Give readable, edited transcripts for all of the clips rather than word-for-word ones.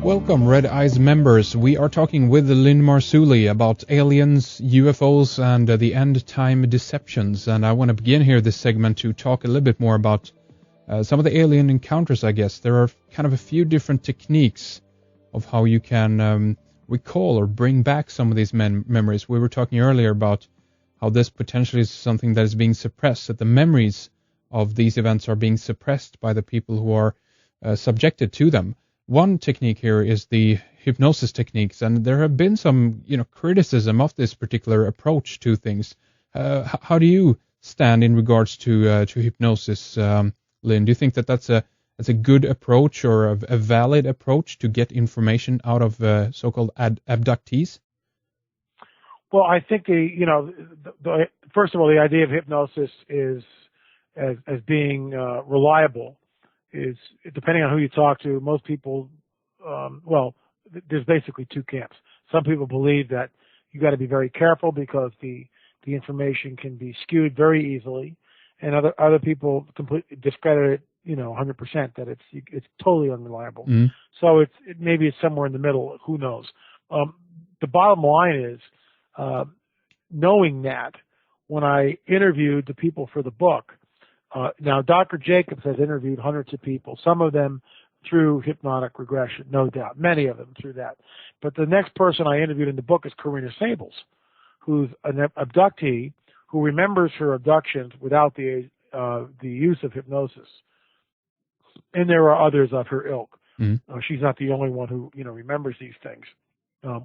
Welcome, Red Eyes members. We are talking with Lynn Marzulli about aliens, UFOs, and the end-time deceptions. And I want to begin here this segment to talk a little bit more about some of the alien encounters, I guess. There are kind of a few different techniques of how you can recall or bring back some of these memories. We were talking earlier about how this potentially is something that is being suppressed, that the memories of these events are being suppressed by the people who are subjected to them. One technique here is the hypnosis techniques, and there have been some, criticism of this particular approach to things. How do you stand in regards to hypnosis, Lynn? Do you think that that's a good approach or a valid approach to get information out of so-called abductees? Well, I think first of all, the idea of hypnosis is as being reliable. Is depending on who you talk to, most people, there's basically two camps. Some people believe that you got to be very careful because the information can be skewed very easily, and other people completely discredit it, 100%, that it's totally unreliable. Mm. So maybe it's somewhere in the middle. Who knows? The bottom line is knowing that when I interviewed the people for the book. Now, Dr. Jacobs has interviewed hundreds of people, some of them through hypnotic regression, no doubt, many of them through that. But the next person I interviewed in the book is Karina Sables, who's an abductee who remembers her abductions without the use of hypnosis. And there are others of her ilk. Mm. She's not the only one who remembers these things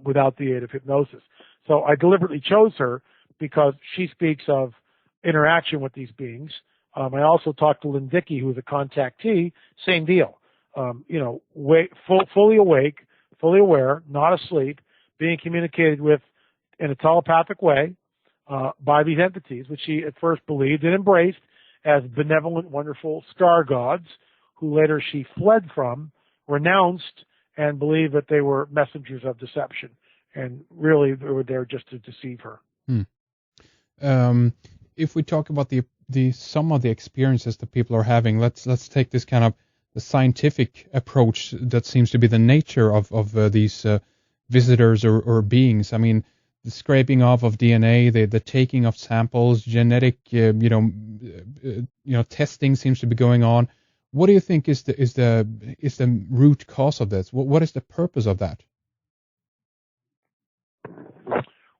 without the aid of hypnosis. So I deliberately chose her because she speaks of interaction with these beings. I also talked to Lynn Dickey, who was a contactee, same deal. Fully awake, fully aware, not asleep, being communicated with in a telepathic way by these entities, which she at first believed and embraced as benevolent, wonderful star gods, who later she fled from, renounced, and believed that they were messengers of deception. And really, they were there just to deceive her. If we talk about some of the experiences that people are having, let's take this kind of the scientific approach that seems to be the nature of these visitors or beings. I mean, the scraping off of DNA, the taking of samples, genetic testing seems to be going on. What do you think is the root cause of this? What is the purpose of that?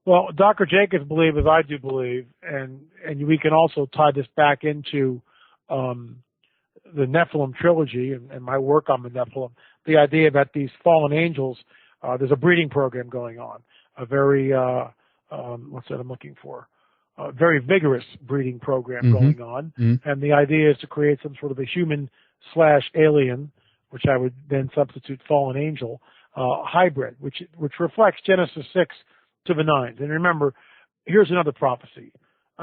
Well, Dr. Jacobs believes, as I do believe, and we can also tie this back into the Nephilim trilogy and my work on the Nephilim, the idea that these fallen angels, there's a breeding program going on, a very, what's that I'm looking for? A very vigorous breeding program going on, and the idea is to create some sort of a human/alien, which I would then substitute fallen angel, hybrid, which reflects Genesis 6 to the 9s. And remember, here's another prophecy.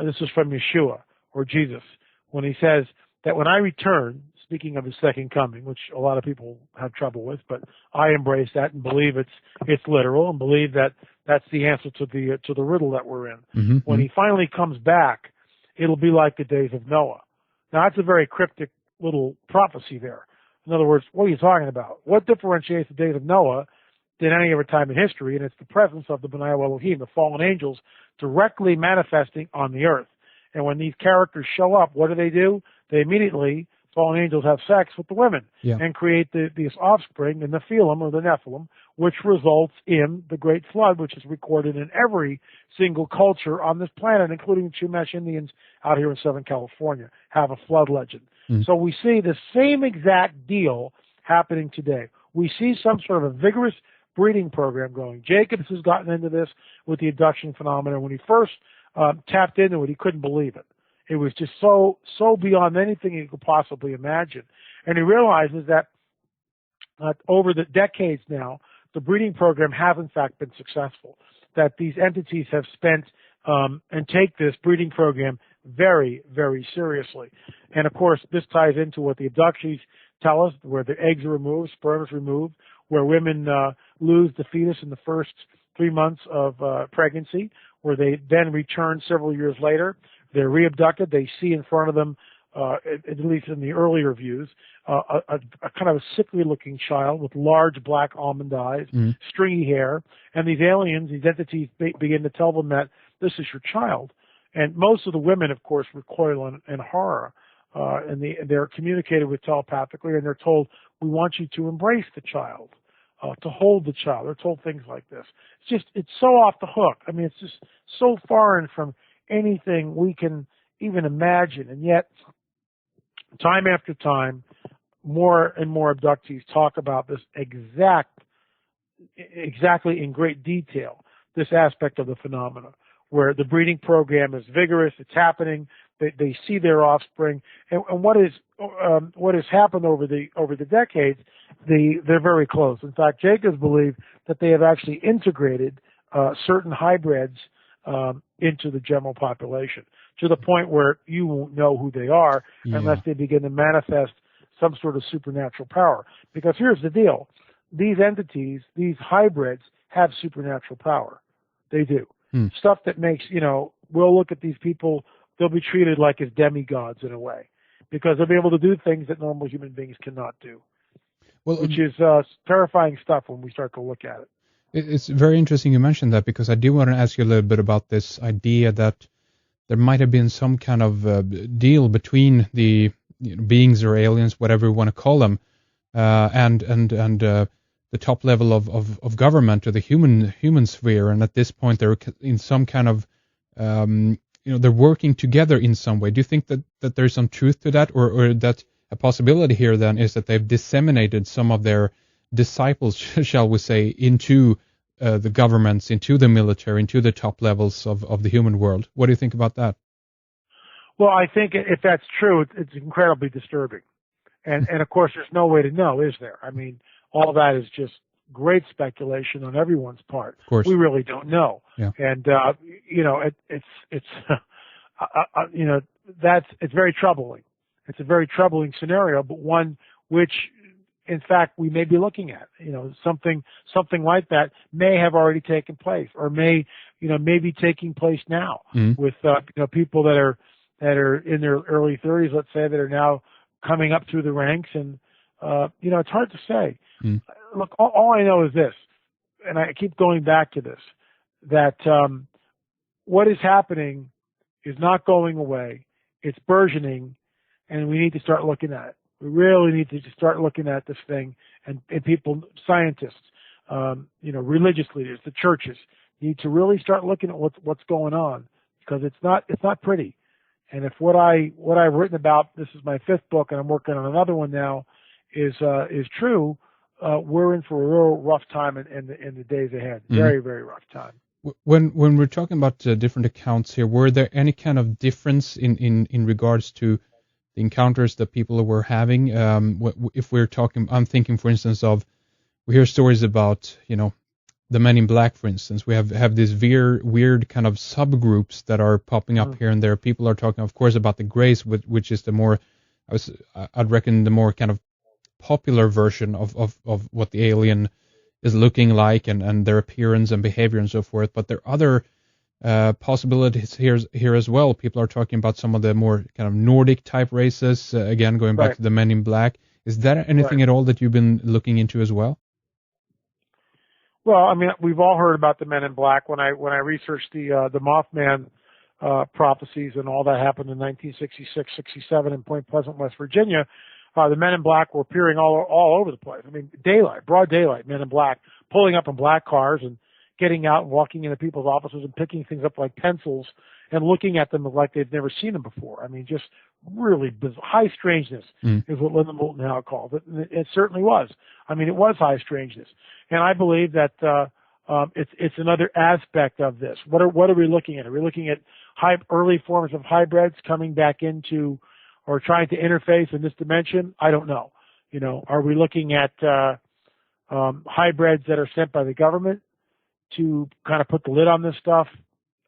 This is from Yeshua, or Jesus, when he says that when I return, speaking of his second coming, which a lot of people have trouble with, but I embrace that and believe it's literal and believe that that's the answer to the riddle that we're in. Mm-hmm. When he finally comes back, it'll be like the days of Noah. Now, that's a very cryptic little prophecy there. In other words, what are you talking about? What differentiates the days of Noah than any other time in history? And it's the presence of the B'nai Elohim, the fallen angels, directly manifesting on the earth. And when these characters show up, what do? They immediately, fallen angels, have sex with the women and create this offspring, in the Nephilim, or the Nephilim, which results in the Great Flood, which is recorded in every single culture on this planet, including the Chumash Indians out here in Southern California, have a flood legend. Mm. So we see the same exact deal happening today. We see some sort of a vigorous breeding program going. Jacobs has gotten into this with the abduction phenomenon. When he first tapped into it, he couldn't believe it. It was just so beyond anything he could possibly imagine. And he realizes that over the decades now, the breeding program has in fact been successful, that these entities have spent and take this breeding program very, very seriously. And of course, this ties into what the abductees tell us, where the eggs are removed, sperm is removed, where women lose the fetus in the first 3 months of pregnancy, where they then return several years later. They're re-abducted. They see in front of them at least in the earlier views, a kind of a sickly-looking child with large black almond eyes, stringy hair, and these aliens, these entities, begin to tell them that this is your child. And most of the women, of course, recoil in horror, and they're communicated with telepathically, and they're told, we want you to embrace the child, to hold the child. They're told things like this. It's so off the hook. I mean, it's just so foreign from anything we can even imagine, and yet, time after time, more and more abductees talk about this exactly in great detail, this aspect of the phenomena, where the breeding program is vigorous, it's happening, they see their offspring, and what has happened over the decades, they're very close. In fact, Jacobs believe that they have actually integrated certain hybrids into the general population, to the point where you won't know who they are unless they begin to manifest some sort of supernatural power. Because here's the deal. These entities, these hybrids, have supernatural power. They do. Stuff that makes, we'll look at these people, they'll be treated like as demigods in a way, because they'll be able to do things that normal human beings cannot do, which is terrifying stuff when we start to look at it. It's very interesting you mentioned that, because I do want to ask you a little bit about this idea that there might have been some kind of deal between the beings or aliens, whatever you want to call them, and the top level of government, or the human sphere, and at this point they're in some kind of they're working together in some way. Do you think that there's some truth to that, or that a possibility here then is that they've disseminated some of their disciples, shall we say, into the governments, into the military, into the top levels of the human world? What do you think about that? Well, I think if that's true, it's incredibly disturbing. And of course, there's no way to know, is there? I mean, all that is just great speculation on everyone's part. Of course. We really don't know. Yeah. And, it's it's very troubling. It's a very troubling scenario, but one which, in fact, we may be looking at. Something like that may have already taken place, or may be taking place now with people that are in their early 30s, let's say, that are now coming up through the ranks, and it's hard to say. Look, all I know is this, and I keep going back to this, that what is happening is not going away. It's burgeoning, and we need to start looking at it. We really need to start looking at this thing, and people, scientists, religious leaders, the churches, need to really start looking at what's going on, because it's not pretty. And if what I've written about, this is my 5th book, and I'm working on another one now, is true, we're in for a real rough time in the days ahead. Very, very rough time. When we're talking about different accounts here, were there any kind of difference in regards to the encounters that people were having? If we're talking, I'm thinking, for instance, we hear stories about, the Men in Black, for instance. We have these weird kind of subgroups that are popping up here and there. People are talking, of course, about the Greys, which is the more, I'd reckon, the more kind of popular version of what the alien is looking like, and their appearance and behavior and so forth. But there are other possibilities here as well. People are talking about some of the more kind of Nordic type races, again, going back to the Men in Black. Is there anything at all that you've been looking into as well? Well, I mean, we've all heard about the Men in Black. When I researched the Mothman prophecies and all that happened in 1966, 67 in Point Pleasant, West Virginia, the Men in Black were appearing all over the place. I mean, broad daylight, Men in Black, pulling up in black cars and getting out and walking into people's offices and picking things up like pencils and looking at them like they've never seen them before. I mean, just really bizarre. High strangeness is what Linda Moulton Howe called it. And it certainly was. I mean, it was high strangeness. And I believe that it's another aspect of this. What are we looking at? Are we looking at early forms of hybrids coming back into or trying to interface in this dimension? I don't know. Are we looking at hybrids that are sent by the government to kind of put the lid on this stuff?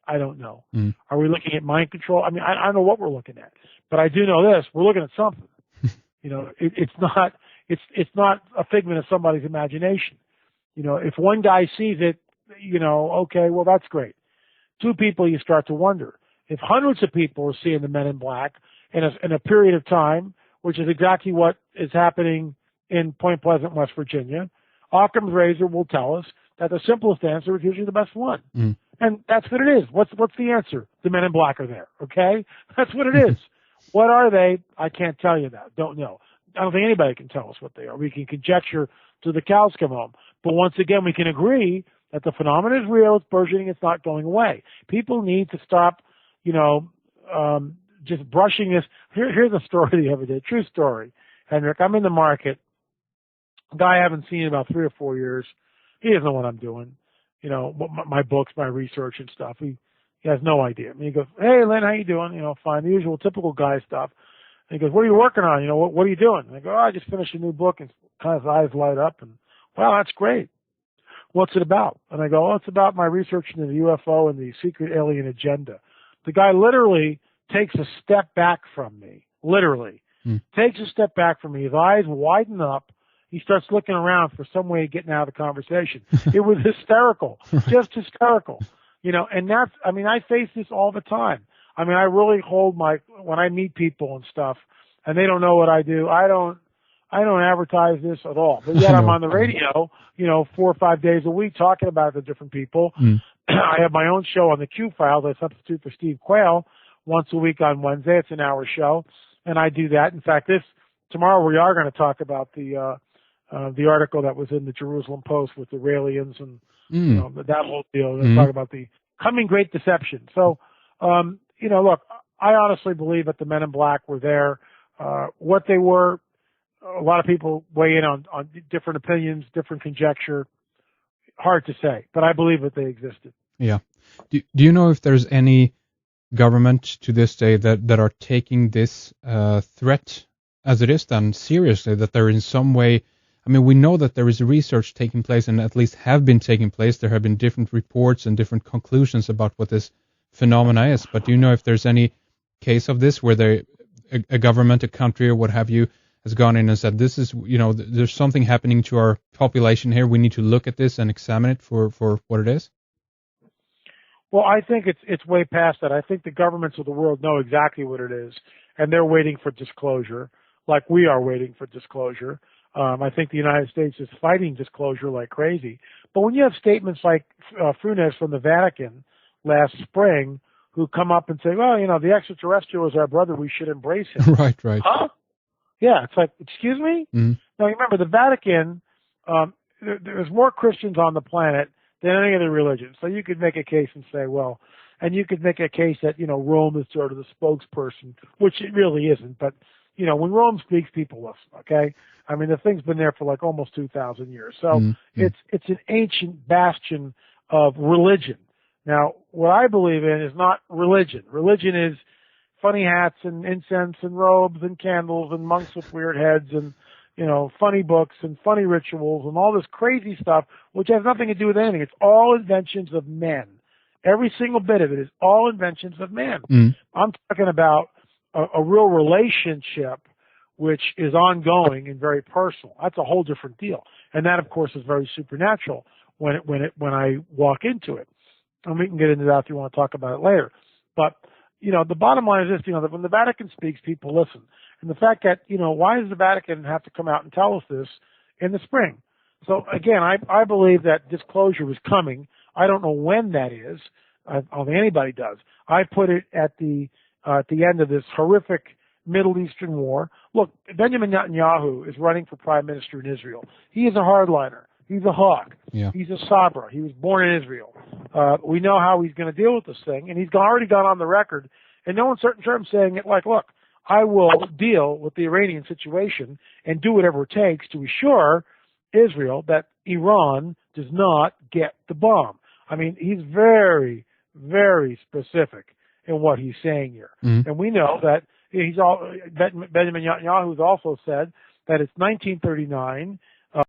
I don't know. Are we looking at mind control? I mean, I don't know what we're looking at, but I do know this: we're looking at something. It's not a figment of somebody's imagination. If one guy sees it, okay, well, that's great. 2 people, you start to wonder. If hundreds of people are seeing the Men in Black, in a period of time, which is exactly what is happening in Point Pleasant, West Virginia, Occam's razor will tell us that the simplest answer is usually the best one. Mm. And that's what it is. What's the answer? The men in black are there, okay? That's what it is. What are they? I can't tell you that. Don't know. I don't think anybody can tell us what they are. We can conjecture till the cows come home. But once again, we can agree that the phenomenon is real, it's burgeoning, it's not going away. People need to stop, just brushing this. Here's a story the other day, true story. Henrik, I'm in the market. A guy I haven't seen in about 3 or 4 years. He doesn't know what I'm doing. My books, my research and stuff. He has no idea. I mean, he goes, "Hey, Lynn, how you doing?" Fine, the usual typical guy stuff. And he goes, "What are you working on? What are you doing?" And I go, "Oh, I just finished a new book." And kind of his eyes light up and, "Wow, that's great. What's it about?" And I go, "Oh, it's about my research into the UFO and the secret alien agenda." The guy literally takes a step back from me. Literally. Takes a step back from me. His eyes widen up. He starts looking around for some way of getting out of the conversation. It was hysterical. Just hysterical. And I face this all the time. I really hold when I meet people and stuff, and they don't know what I do, I don't advertise this at all. But yet I'm on the radio, 4 or 5 days a week talking about it to different people. I have my own show on the Q Files. I substitute for Steve Quayle once a week on Wednesday. It's an hour show, and I do that. In fact, tomorrow we are going to talk about the article that was in the Jerusalem Post with the Raelians and that whole deal. We're talking about the coming great deception. So, look, I honestly believe that the men in black were there. What they were, a lot of people weigh in on different opinions, different conjecture. Hard to say, but I believe that they existed. Yeah. Do you know if there's any government to this day that are taking this threat as it is done seriously, that they're in some way? We know that there is research taking place and at least have been taking place. There have been different reports and different conclusions about what this phenomena is. But do you know if there's any case of this where a government, a country, or what have you, has gone in and said, this is, there's something happening to our population here. We need to look at this and examine it for what it is? Well, I think it's way past that. I think the governments of the world know exactly what it is, and they're waiting for disclosure, like we are waiting for disclosure. I think the United States is fighting disclosure like crazy. But when you have statements like Funes from the Vatican last spring, who come up and say, well, the extraterrestrial is our brother, we should embrace him. Right. Huh? Yeah, it's like, excuse me? Mm-hmm. Now, remember, the Vatican, there's more Christians on the planet than any other religion. So you could make a case and say, well, and you could make a case that, Rome is sort of the spokesperson, which it really isn't. But, when Rome speaks, people listen, okay? The thing's been there for like almost 2,000 years. So it's an ancient bastion of religion. Now, what I believe in is not religion. Religion is funny hats and incense and robes and candles and monks with weird heads and, funny books and funny rituals and all this crazy stuff, which has nothing to do with anything. It's all inventions of men. Every single bit of it is all inventions of men. I'm talking about a real relationship which is ongoing and very personal. That's a whole different deal. And that, of course, is very supernatural when I walk into it. And we can get into that if you want to talk about it later. But, the bottom line is this, that when the Vatican speaks, people listen. And the fact that, why does the Vatican have to come out and tell us this in the spring? So, again, I believe that disclosure is coming. I don't know when that is. I don't think anybody does. I put it at the end of this horrific Middle Eastern war. Look, Benjamin Netanyahu is running for prime minister in Israel. He is a hardliner. He's a hawk. Yeah. He's a Sabra. He was born in Israel. We know how he's going to deal with this thing, and he's already gone on the record in no uncertain terms saying it like, look, I will deal with the Iranian situation and do whatever it takes to assure Israel that Iran does not get the bomb. He's very, very specific in what he's saying here. And we know that Benjamin Netanyahu has also said that it's 1939